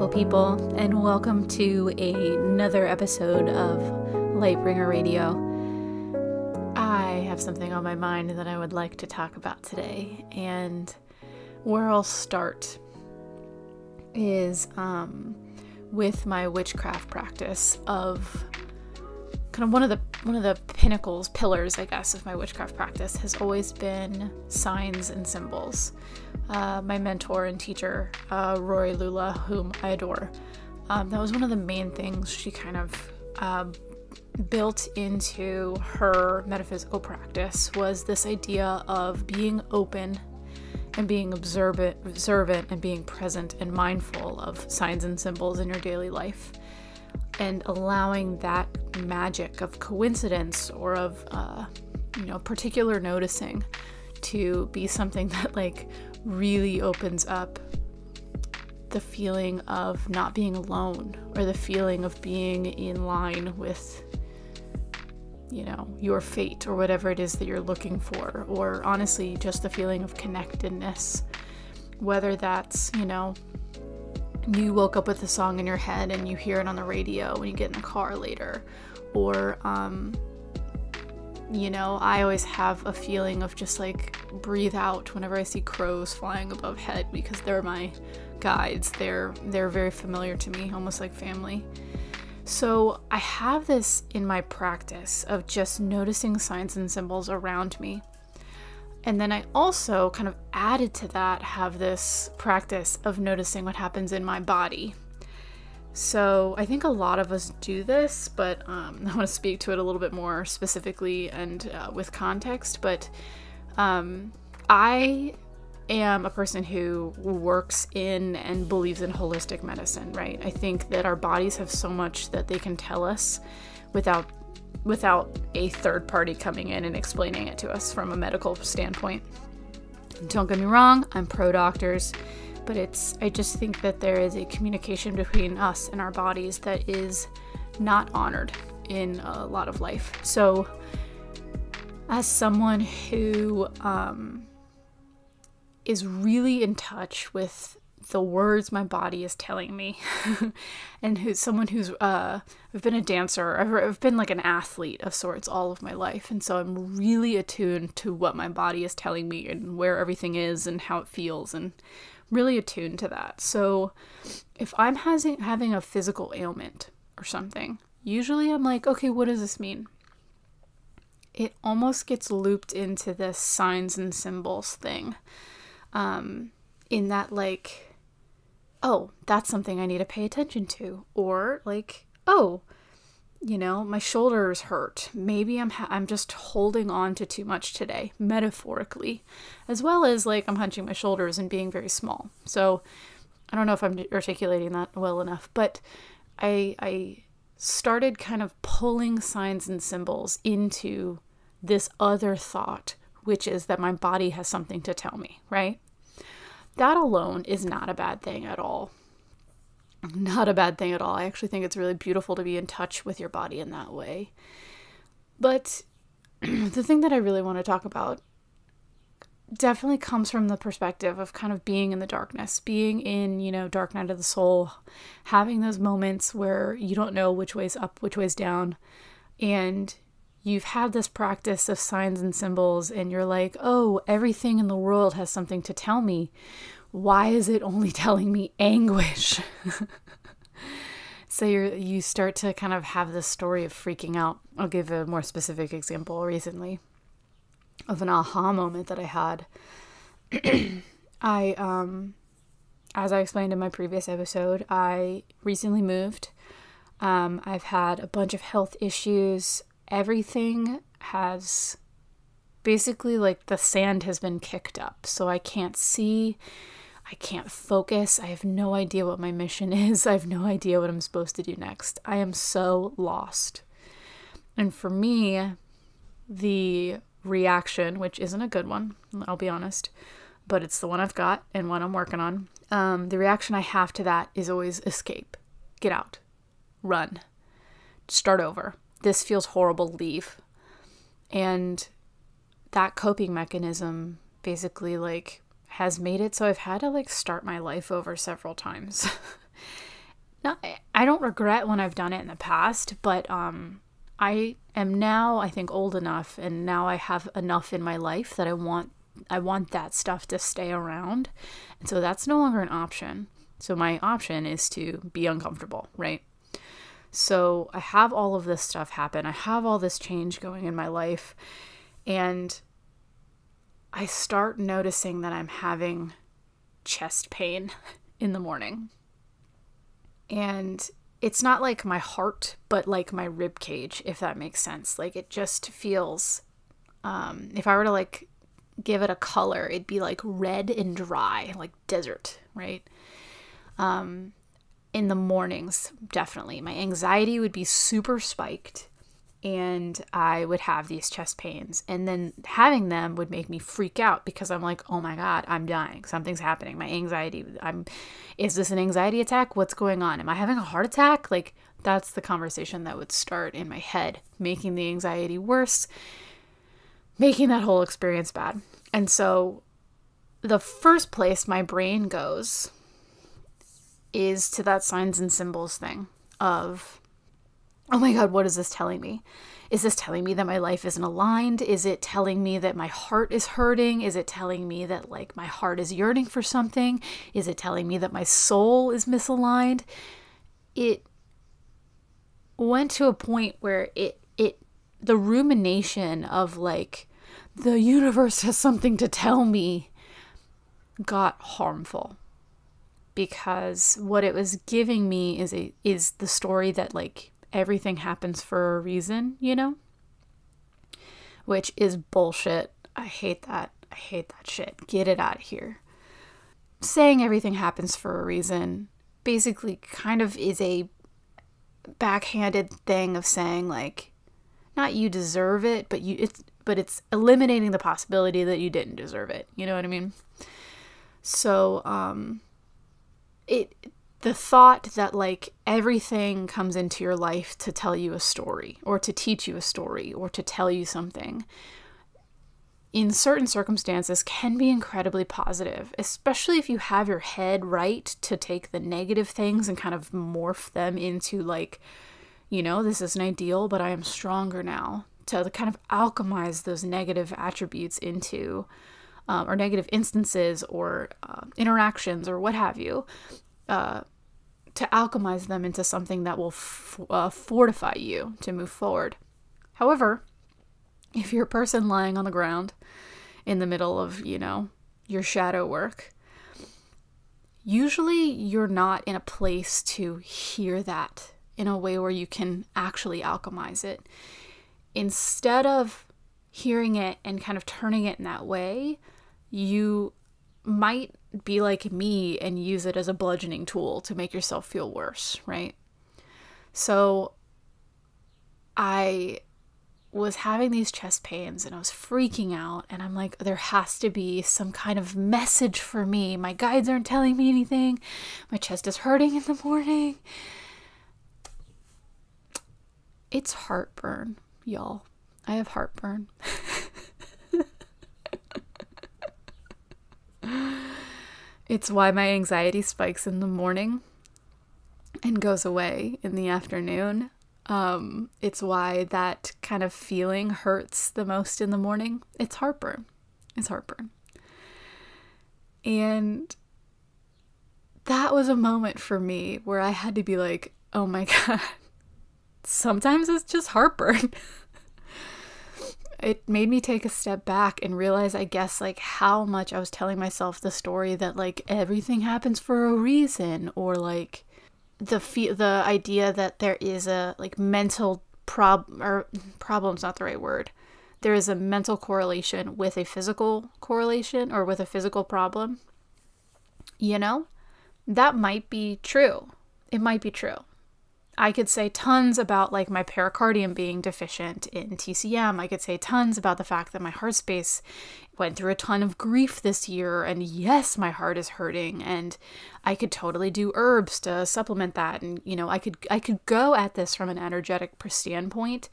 beautiful people, and welcome to another episode of Lightbringer Radio. I have something on my mind that I would like to talk about today, and where I'll start is with my witchcraft practice of kind of one of the pinnacles, pillars, I guess, of my witchcraft practice has always been signs and symbols. My mentor and teacher, Rory Lula, whom I adore, that was one of the main things she kind of built into her metaphysical practice, was this idea of being open and being observant and being present and mindful of signs and symbols in your daily life, and allowing that magic of coincidence or of particular noticing to be something that really opens up the feeling of not being alone, or the feeling of being in line with your fate, or whatever it is that you're looking for, or honestly just the feeling of connectedness, whether that's you woke up with a song in your head and you hear it on the radio when you get in the car later, or I always have a feeling of just breathe out whenever I see crows flying above head, because they're my guides. They're very familiar to me, almost like family. So I have this in my practice of just noticing signs and symbols around me. And then I also kind of added to that, have this practice of noticing what happens in my body. So I think a lot of us do this, but I want to speak to it a little bit more specifically and with context. But I am a person who works in and believes in holistic medicine, right? I think that our bodies have so much that they can tell us without a third party coming in and explaining it to us from a medical standpoint. Don't get me wrong, I'm pro doctors, but I just think that there is a communication between us and our bodies that is not honored in a lot of life. So as someone who is really in touch with the words my body is telling me, and I've been a dancer, I've been like an athlete of sorts all of my life, and so I'm really attuned to what my body is telling me and where everything is and how it feels, and really attuned to that. So if I'm having a physical ailment or something, usually I'm like, okay, what does this mean? It almost gets looped into this signs and symbols thing, in that oh, that's something I need to pay attention to, or my shoulders hurt. Maybe I'm just holding on to too much today, metaphorically, as well as I'm hunching my shoulders and being very small. So I don't know if I'm articulating that well enough, but I started kind of pulling signs and symbols into this other thought, which is that my body has something to tell me, right? That alone is not a bad thing at all. Not a bad thing at all. I actually think it's really beautiful to be in touch with your body in that way. But the thing that I really want to talk about definitely comes from the perspective of kind of being in the darkness, being in, dark night of the soul, having those moments where you don't know which way's up, which way's down, and you've had this practice of signs and symbols, and you're like, oh, everything in the world has something to tell me. Why is it only telling me anguish? So you start to kind of have this story of freaking out. I'll give a more specific example recently of an aha moment that I had. As I explained in my previous episode, I recently moved. I've had a bunch of health issues. Everything has basically the sand has been kicked up. So I can't see, I can't focus. I have no idea what my mission is. I have no idea what I'm supposed to do next. I am so lost. And for me, the reaction, which isn't a good one, I'll be honest, but it's the one I've got and one I'm working on. The reaction I have to that is always escape, get out, run, start over. This feels horrible, leave. And that coping mechanism basically has made it so I've had to start my life over several times. No, I don't regret when I've done it in the past, but I am now, I think, old enough, and now I have enough in my life that I want that stuff to stay around. And so that's no longer an option. So my option is to be uncomfortable, right? So I have all of this stuff happen. I have all this change going in my life, and I start noticing that I'm having chest pain in the morning. And it's not like my heart, but like my rib cage, if that makes sense. Like it just feels, if I were to like give it a color, it'd be like red and dry, like desert, right? In the mornings, definitely. My anxiety would be super spiked, and I would have these chest pains. And then having them would make me freak out because I'm like, oh my God, I'm dying. Something's happening. My anxiety, is this an anxiety attack? What's going on? Am I having a heart attack? Like, that's the conversation that would start in my head, making the anxiety worse, making that whole experience bad. And so the first place my brain goes is to that signs and symbols thing of, oh my God, what is this telling me? Is this telling me that my life isn't aligned? Is it telling me that my heart is hurting? Is it telling me that like my heart is yearning for something? Is it telling me that my soul is misaligned? It went to a point where the rumination of like, the universe has something to tell me, got harmful. Because what it was giving me is the story that like everything happens for a reason, you know? Which is bullshit. I hate that. I hate that shit. Get it out of here. Saying everything happens for a reason basically kind of is a backhanded thing of saying like, not you deserve it, but it's eliminating the possibility that you didn't deserve it. You know what I mean? So, the thought that like everything comes into your life to tell you a story or to teach you a story or to tell you something in certain circumstances can be incredibly positive, especially if you have your head right to take the negative things and kind of morph them into like, you know, this isn't ideal, but I am stronger now, to kind of alchemize those negative attributes into or negative instances or interactions or what have you, to alchemize them into something that will fortify you to move forward. However, if you're a person lying on the ground in the middle of, you know, your shadow work, usually you're not in a place to hear that in a way where you can actually alchemize it. Instead of hearing it and kind of turning it in that way, you might be like me and use it as a bludgeoning tool to make yourself feel worse, right? So I was having these chest pains and I was freaking out, and I'm like, there has to be some kind of message for me. My guides aren't telling me anything. My chest is hurting in the morning. It's heartburn, y'all. I have heartburn. It's why my anxiety spikes in the morning and goes away in the afternoon. It's why that kind of feeling hurts the most in the morning. It's heartburn. It's heartburn. And that was a moment for me where I had to be like, oh my God, sometimes it's just heartburn. It made me take a step back and realize, I guess, like how much I was telling myself the story that like everything happens for a reason, or like the idea that there is a like mental problem's not the right word. There is a mental correlation with a physical correlation or with a physical problem. You know, that might be true. It might be true. I could say tons about like my pericardium being deficient in TCM. I could say tons about the fact that my heart space went through a ton of grief this year, and yes, my heart is hurting, and I could totally do herbs to supplement that. And you know, I could go at this from an energetic standpoint,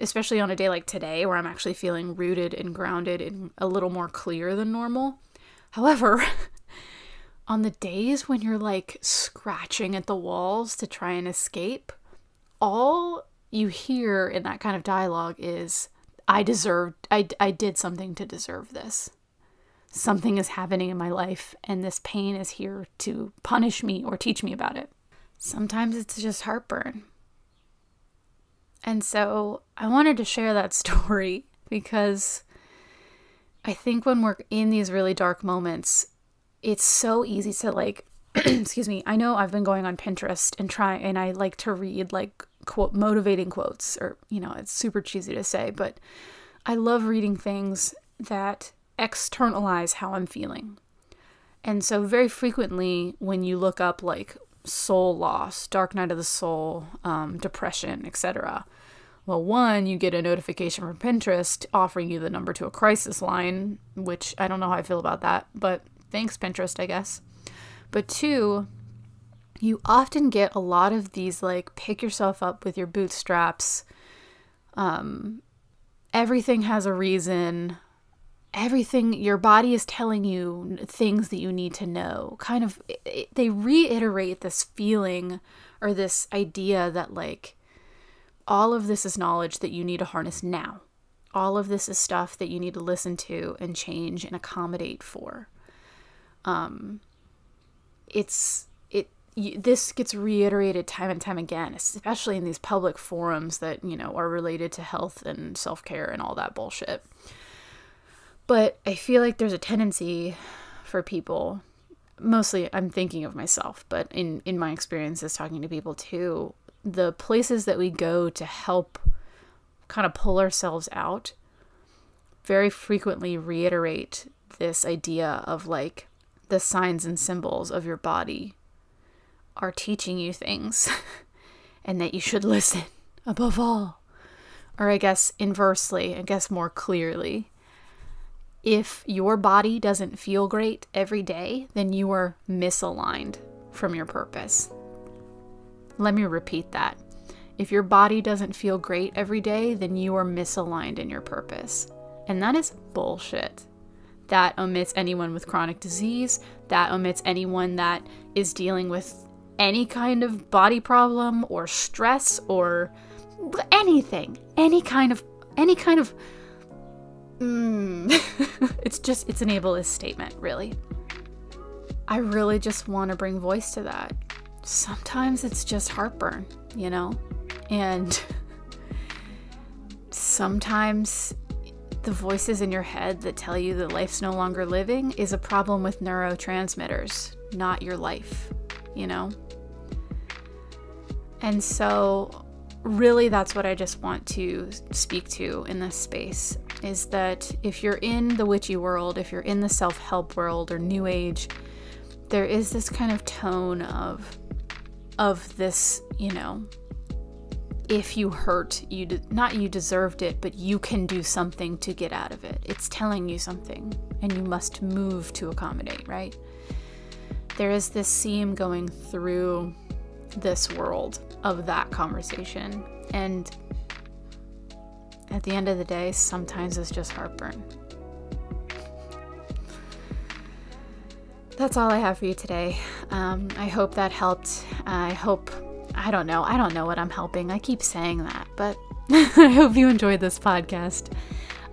especially on a day like today where I'm actually feeling rooted and grounded and a little more clear than normal. However, on the days when you're like scratching at the walls to try and escape, all you hear in that kind of dialogue is, I did something to deserve this. Something is happening in my life and this pain is here to punish me or teach me about it. Sometimes it's just heartburn. And so I wanted to share that story because I think when we're in these really dark moments, it's so easy to like, excuse me, I know I've been going on Pinterest and I like to read like quote motivating quotes, or, you know, it's super cheesy to say, but I love reading things that externalize how I'm feeling. And so very frequently when you look up like soul loss, dark night of the soul, depression, etc., well, one, you get a notification from Pinterest offering you the number to a crisis line, which I don't know how I feel about that, but thanks, Pinterest, I guess. But two, you often get a lot of these, like, pick yourself up with your bootstraps. Everything has a reason. Everything, your body is telling you things that you need to know. Kind of, they reiterate this feeling or this idea that, like, all of this is knowledge that you need to harness now. All of this is stuff that you need to listen to and change and accommodate for. This gets reiterated time and time again, especially in these public forums that, you know, are related to health and self-care and all that bullshit. But I feel like there's a tendency for people, mostly I'm thinking of myself, but in my experiences talking to people too, the places that we go to help kind of pull ourselves out very frequently reiterate this idea of like the signs and symbols of your body are teaching you things and that you should listen above all. Or I guess inversely, I guess more clearly, if your body doesn't feel great every day, then you are misaligned from your purpose. Let me repeat that. If your body doesn't feel great every day, then you are misaligned in your purpose. And that is bullshit. That omits anyone with chronic disease. That omits anyone that is dealing with any kind of body problem or stress or anything. Any kind of it's an ableist statement, really. I really just want to bring voice to that. Sometimes it's just heartburn, you know? And sometimes the voices in your head that tell you that life's no longer living is a problem with neurotransmitters, not your life, you know? And so really that's what I just want to speak to in this space, is that if you're in the witchy world, if you're in the self-help world or new age, there is this kind of tone of this, you know, if you hurt, not you deserved it, but you can do something to get out of it. It's telling you something and you must move to accommodate, right? There is this seam going through this world of that conversation. And at the end of the day, sometimes it's just heartburn. That's all I have for you today. I hope that helped. I don't know what I'm helping. I keep saying that, but I hope you enjoyed this podcast.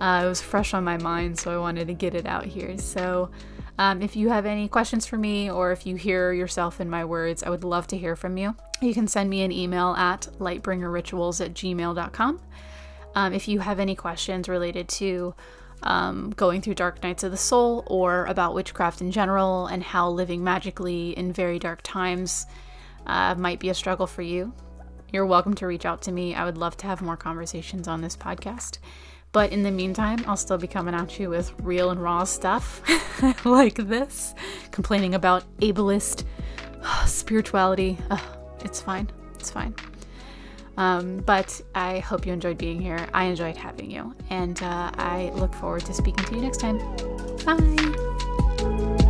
It was fresh on my mind, so I wanted to get it out here. So if you have any questions for me, or if you hear yourself in my words, I would love to hear from you. You can send me an email at lightbringerrituals@gmail.com. If you have any questions related to going through dark nights of the soul, or about witchcraft in general and how living magically in very dark times might be a struggle for you, you're welcome to reach out to me. I would love to have more conversations on this podcast. But in the meantime, I'll still be coming at you with real and raw stuff like this, complaining about ableist spirituality. It's fine. It's fine. But I hope you enjoyed being here. I enjoyed having you. And I look forward to speaking to you next time. Bye.